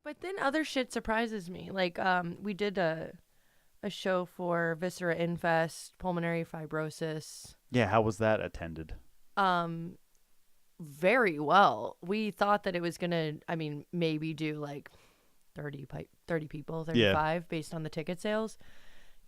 But then other shit surprises me. Like, we did a show for Viscera Infest, pulmonary fibrosis. Yeah, how was that attended? Very well. We thought that it was gonna, maybe do like 30 people, 35, based on the ticket sales,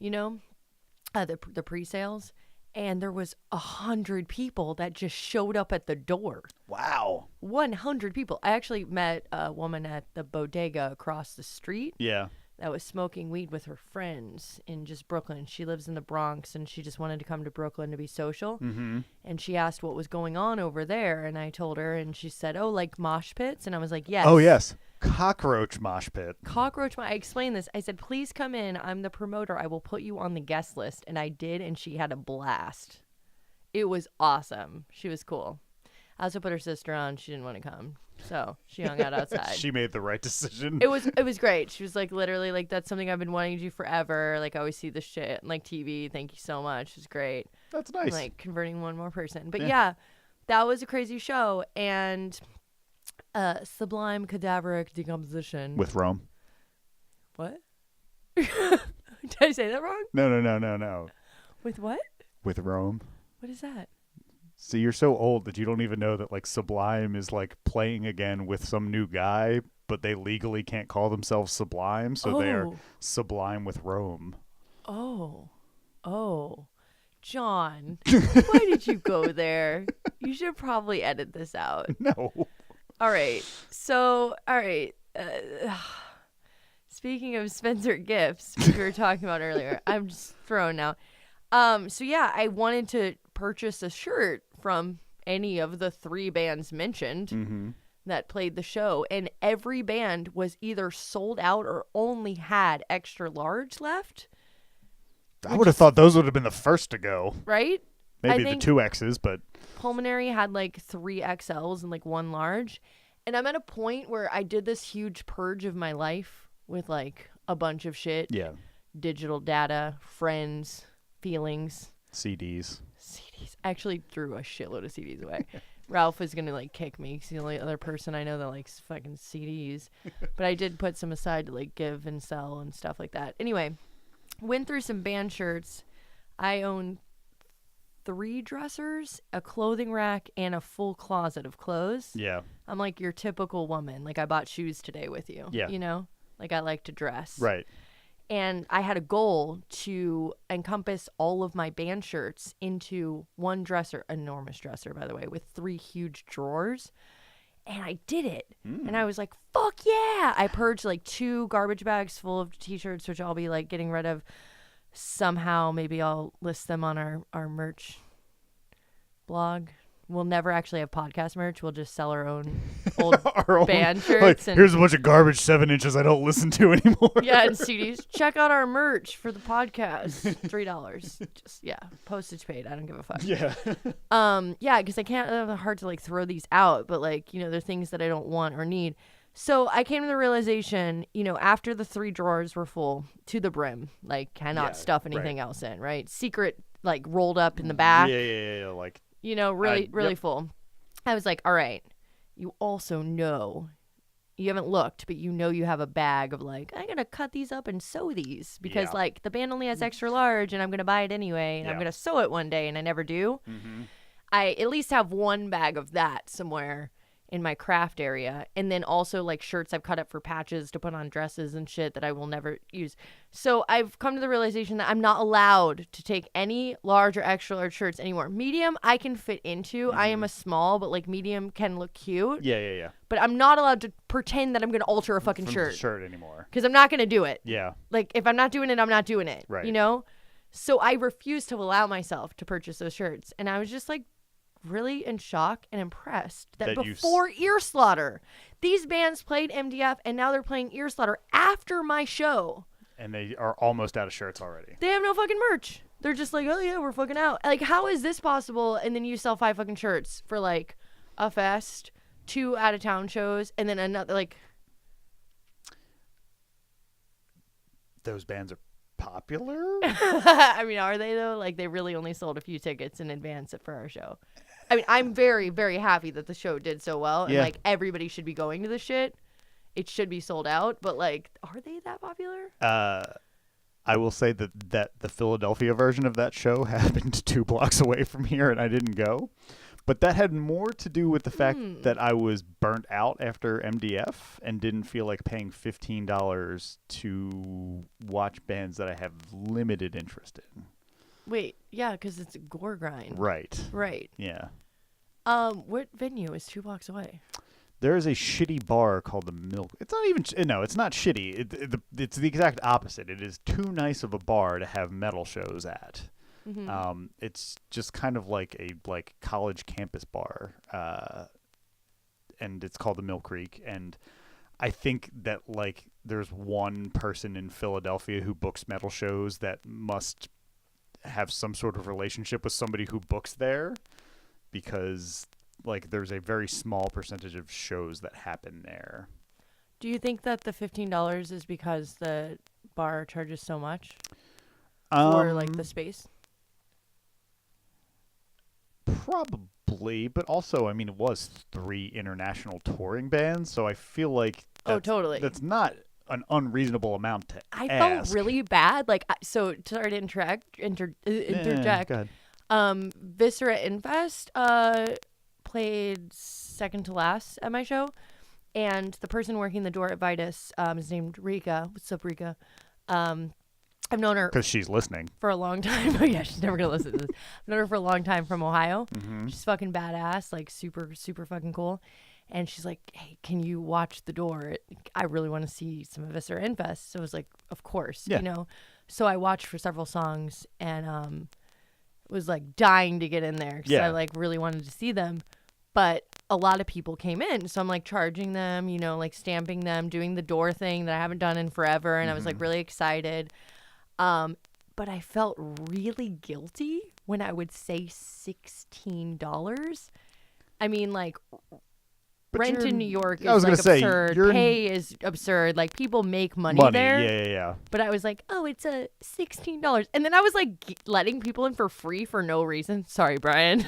the pre-sales. And there was 100 people that just showed up at the door. Wow. 100 people. I actually met a woman at the bodega across the street. Yeah. That was smoking weed with her friends in just Brooklyn. She lives in the Bronx, and she just wanted to come to Brooklyn to be social. Mm-hmm. And she asked what was going on over there, and I told her, and she said, "Oh, like mosh pits?" And I was like, "Yes." Oh, yes. Cockroach mosh pit. I explained this. I said, "Please come in. I'm the promoter. I will put you on the guest list." And I did, and she had a blast. It was awesome. She was cool. I also put her sister on. She didn't want to come, so she hung out outside. She made the right decision. It was great. She was like, literally, like, that's something I've been wanting to do forever. Like, I always see this shit on, like, TV. Thank you so much. It was great. That's nice. Like, converting one more person. But yeah, that was a crazy show. And sublime cadaveric decomposition. With Rome. What? Did I say that wrong? No. With what? With Rome. What is that? See, you're so old that you don't even know that, like, Sublime is, like, playing again with some new guy, but they legally can't call themselves Sublime, so they're Sublime with Rome. Oh. John, why did you go there? You should probably edit this out. No. All right. So, speaking of Spencer Gifts, which we were talking about earlier, I'm just thrown now. So yeah, I wanted to purchase a shirt from any of the 3 bands mentioned that played the show, and every band was either sold out or only had extra large left. I would have thought those would have been the first to go. Right? Maybe the 2Xs, but Pulmonary had like 3 XLs and like 1 large. And I'm at a point where I did this huge purge of my life with like a bunch of shit. yeah, Digital data, friends, feelings. CDs. I actually threw a shitload of CDs away. Ralph is going to like kick me. He's the only other person I know that likes fucking CDs. But I did put some aside to like give and sell and stuff like that. Anyway, went through some band shirts. I own 3 dressers, a clothing rack, and a full closet of clothes. Yeah. I'm like your typical woman. Like, I bought shoes today with you. Yeah. You know? Like, I like to dress. Right. And I had a goal to encompass all of my band shirts into one dresser, enormous dresser, by the way, with 3 huge drawers. And I did it. And I was like, fuck yeah. I purged like 2 garbage bags full of t-shirts, which I'll be like getting rid of somehow. Maybe I'll list them on our merch blog. We'll never actually have podcast merch. We'll just sell our own old band shirts. Like, here's a bunch of garbage 7 inches I don't listen to anymore. Yeah, and CDs. Check out our merch for the podcast. $3. Just, yeah, postage paid. I don't give a fuck. Yeah. Yeah, because I can't, it's hard to like throw these out, but like, you know, they're things that I don't want or need. So I came to the realization, you know, after the 3 drawers were full to the brim, like cannot stuff anything else in, right? Secret, like rolled up in the back. Yeah. Like, you know, really full. I was like, all right, you also know, you haven't looked, but you know you have a bag of like, I'm going to cut these up and sew these because like the band only has extra large and I'm going to buy it anyway and I'm going to sew it one day and I never do. I at least have 1 bag of that somewhere in my craft area, and then also like shirts I've cut up for patches to put on dresses and shit that I will never use. So I've come to the realization that I'm not allowed to take any large or extra large shirts anymore. Medium I can fit into. I am a small, but like medium can look cute. Yeah. But I'm not allowed to pretend that I'm going to alter a fucking shirt anymore. because I'm not going to do it. Yeah. Like if I'm not doing it, I'm not doing it. Right. You know? So I refuse to allow myself to purchase those shirts. And I was just like, really in shock and impressed that before Ear Slaughter, these bands played MDF and now they're playing Ear Slaughter after my show. And they are almost out of shirts already. They have no fucking merch. They're just like, oh yeah, we're fucking out. Like, how is this possible? And then you sell 5 fucking shirts for like a fest, 2 out of town shows, and then another like. Those bands are popular? I mean, are they though? Like, they really only sold a few tickets in advance for our show. I mean, I'm very, very happy that the show did so well. And, like, everybody should be going to this shit. it should be sold out. But like, are they that popular? I will say that the Philadelphia version of that show happened 2 blocks away from here, and I didn't go. But that had more to do with the fact that I was burnt out after MDF and didn't feel like paying $15 to watch bands that I have limited interest in. Wait, yeah, because it's a gore grind. Right. Yeah. What venue is 2 blocks away? There is a shitty bar called the Milk. It's not even. No, it's not shitty. It's the exact opposite. It is too nice of a bar to have metal shows at. Mm-hmm. It's just kind of like a college campus bar, and it's called the Mill Creek. And I think that like there's one person in Philadelphia who books metal shows that must have some sort of relationship with somebody who books there, because like there's a very small percentage of shows that happen there. Do you think that the $15 is because the bar charges so much for like the space? Probably, but also, I mean, it was 3 international touring bands, so I feel like totally. That's not an unreasonable amount to I ask. felt really bad. Like, so sorry to interject. Go ahead. Viscera Infest played second to last at my show, and the person working the door at Vitus is named Rika. What's up, Rika? I've known her because she's listening for a long time. Oh yeah, she's never gonna listen to this. I've known her for a long time from Ohio. Mm-hmm. She's fucking badass, like super fucking cool. And she's like, "Hey, can you watch the door? I really want to see some of Viscera Infest." So I was like, "Of course," yeah. you know. So I watched for several songs and was like dying to get in there because I like really wanted to see them. But a lot of people came in, so I'm like charging them, you know, like stamping them, doing the door thing that I haven't done in forever, and I was like really excited. But I felt really guilty when I would say $16. I mean, like, rent in New York is like absurd. Pay is absurd. Like, people make money there. Yeah. But I was like, oh, it's a $16. And then I was like letting people in for free for no reason. Sorry, Brian.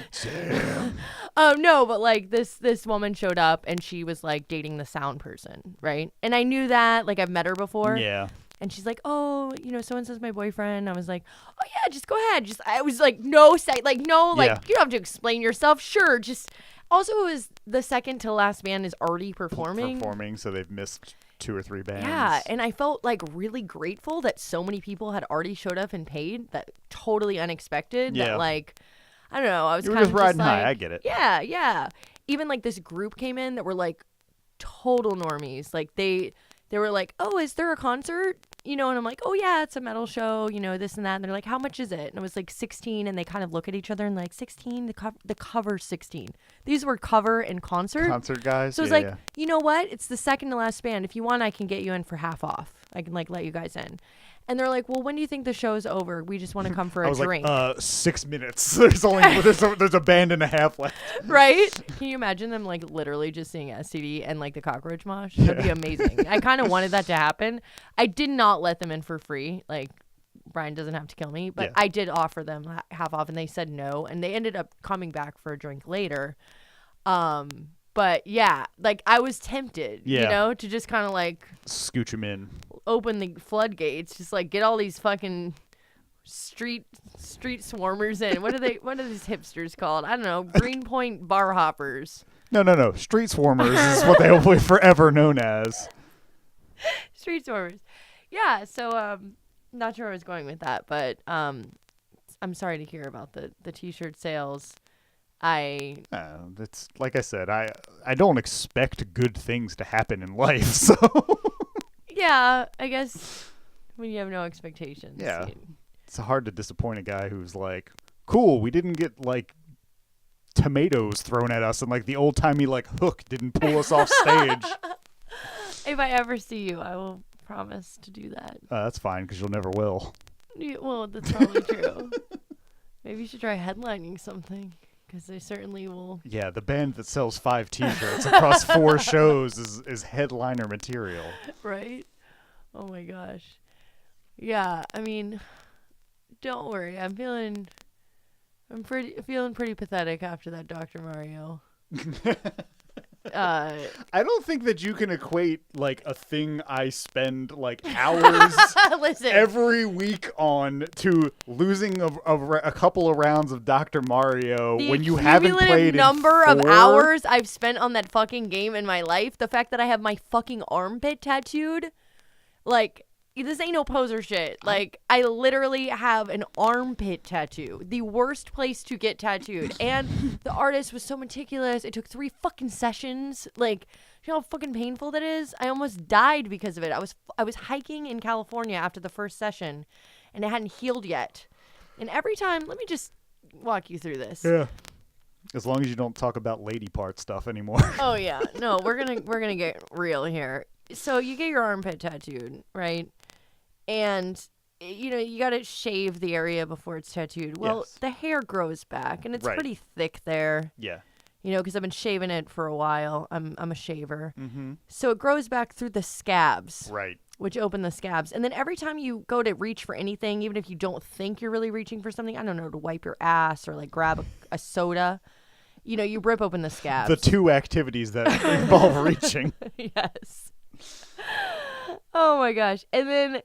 No, but like this woman showed up and she was like dating the sound person, right? And I knew that. Like, I've met her before. Yeah. And she's like, oh, you know, so-and-so's my boyfriend. I was like, oh, yeah, just go ahead. I was like, you don't have to explain yourself. Sure, just. Also, it was the second to last band is already performing, so they've missed 2 or 3 bands. Yeah, and I felt like really grateful that so many people had already showed up and paid. That totally unexpected. Yeah. That like, I don't know. I was kind of just riding like, high. I get it. Yeah. Even like this group came in that were like total normies. Like they were like, oh, is there a concert? You know, and I'm like, oh yeah, it's a metal show, you know, this and that. And they're like, how much is it? And it was like 16, and they kind of look at each other and like 16, the cover's 16. These were cover and concert. Concert guys. So it's you know what? It's the second to last band. If you want, I can get you in for half off. I can like let you guys in. And they're like, well, when do you think the show's over? We just want to come for a drink. 6 minutes. There's a band and a half left. Right? Can you imagine them like literally just seeing STD and like the cockroach mosh? That'd be amazing. I kind of wanted that to happen. I did not let them in for free. Like, Brian doesn't have to kill me, but I did offer them half off and they said no. And they ended up coming back for a drink later. But yeah, like I was tempted, you know, to just kind of like scooch them in, open the floodgates, just like get all these fucking street swarmers in. What are these hipsters called? I don't know. Greenpoint bar hoppers. No. Street swarmers is what they will be forever known as. Street swarmers. Yeah. So not sure where I was going with that, but I'm sorry to hear about the t-shirt sales. It's like I said, I don't expect good things to happen in life, so yeah, I guess when you have no expectations. Yeah. It's hard to disappoint a guy who's like, cool, we didn't get like tomatoes thrown at us and like the old timey like hook didn't pull us off stage. If I ever see you, I will promise to do that. That's fine, because you'll never will. Well, that's probably true. Maybe you should try headlining something. Because they certainly will. Yeah, the band that sells 5 t-shirts across 4 shows is headliner material. Right? Oh my gosh. Yeah, I mean, don't worry. I'm feeling pretty pathetic after that Dr. Mario. Uh, I don't think that you can equate like a thing I spend like hours listen, every week on to losing a couple of rounds of Dr. Mario the when you haven't played number in of 4? hours I've spent on that fucking game in my life, the fact that I have my fucking armpit tattooed, like, this ain't no poser shit. Like, I literally have an armpit tattoo. The worst place to get tattooed. And the artist was so meticulous. It took 3 fucking sessions. Like, you know how fucking painful that is? I almost died because of it. I was hiking in California after the first session, and it hadn't healed yet. And every time, let me just walk you through this. Yeah. As long as you don't talk about lady part stuff anymore. Oh yeah. No, we're gonna get real here. So you get your armpit tattooed, right? And you know, you got to shave the area before it's tattooed. Well, Yes. the hair grows back, and it's Right. pretty thick there. Yeah. You know, because I've been shaving it for a while. I'm a shaver. Mm-hmm. So it grows back through the scabs, Right. which open the scabs. And then every time you go to reach for anything, even if you don't think you're really reaching for something, I don't know, to wipe your ass or like grab a soda, you know, you rip open the scabs. The 2 activities that involve reaching. Yes. Oh my gosh. And then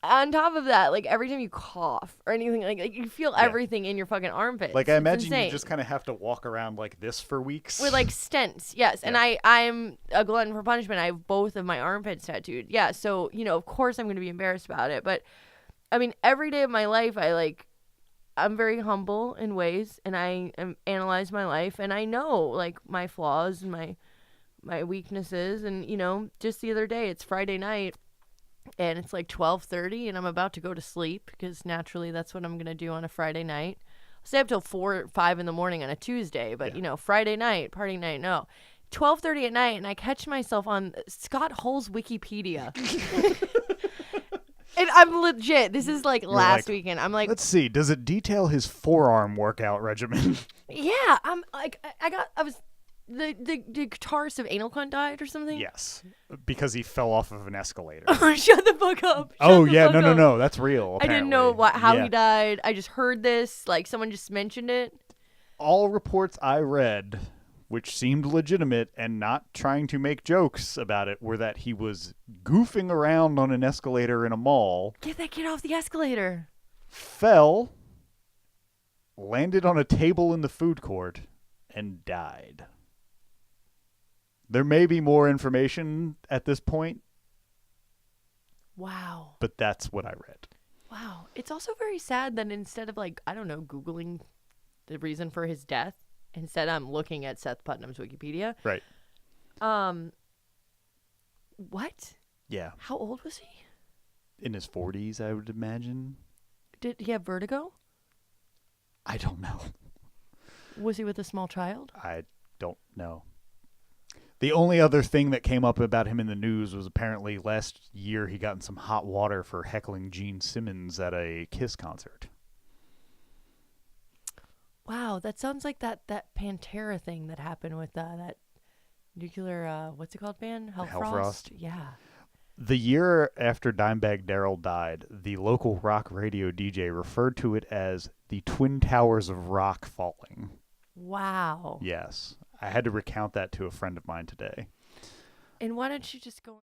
on top of that, like every time you cough or anything, like you feel everything in your fucking armpits. Like I It's imagine insane. you just kind of have to walk around like this for weeks. With like stents, yes. And I'm a glutton for punishment. I have both of my armpits tattooed. Yeah, so, you know, of course I'm going to be embarrassed about it. But, I mean, every day of my life, I'm very humble in ways, and I analyze my life, and I know, like, my flaws and my weaknesses. And, you know, just the other day, it's Friday night, and it's like 12:30, and I'm about to go to sleep, because naturally that's what I'm going to do on a Friday night. Stay up till 4 or 5 in the morning on a Tuesday, but you know, Friday night, party night, no. 12:30 at night, and I catch myself on Scott Hull's Wikipedia. And I'm legit. This is like last weekend. I'm like, let's see. Does it detail his forearm workout regimen? yeah. I'm like, I was the guitarist of Anal Cunt died or something. Yes, because he fell off of an escalator. Shut the fuck up. Oh yeah, no, that's real. I didn't know how he died. I just heard this. Like someone just mentioned it. All reports I read, which seemed legitimate and not trying to make jokes about it, were that he was goofing around on an escalator in a mall. Get that kid off the escalator. Fell, landed on a table in the food court, and died. There may be more information at this point. Wow. But that's what I read. Wow. It's also very sad that instead of like, I don't know, Googling the reason for his death, instead I'm looking at Seth Putnam's Wikipedia. Right. What? Yeah. How old was he? In his 40s, I would imagine. Did he have vertigo? I don't know. Was he with a small child? I don't know. The only other thing that came up about him in the news was apparently last year he got in some hot water for heckling Gene Simmons at a Kiss concert. Wow, that sounds like that Pantera thing that happened with that nuclear, what's it called, band? Hellfrost? Yeah. The year after Dimebag Darrell died, the local rock radio DJ referred to it as the Twin Towers of Rock falling. Wow. Yes. I had to recount that to a friend of mine today. And why don't you just go...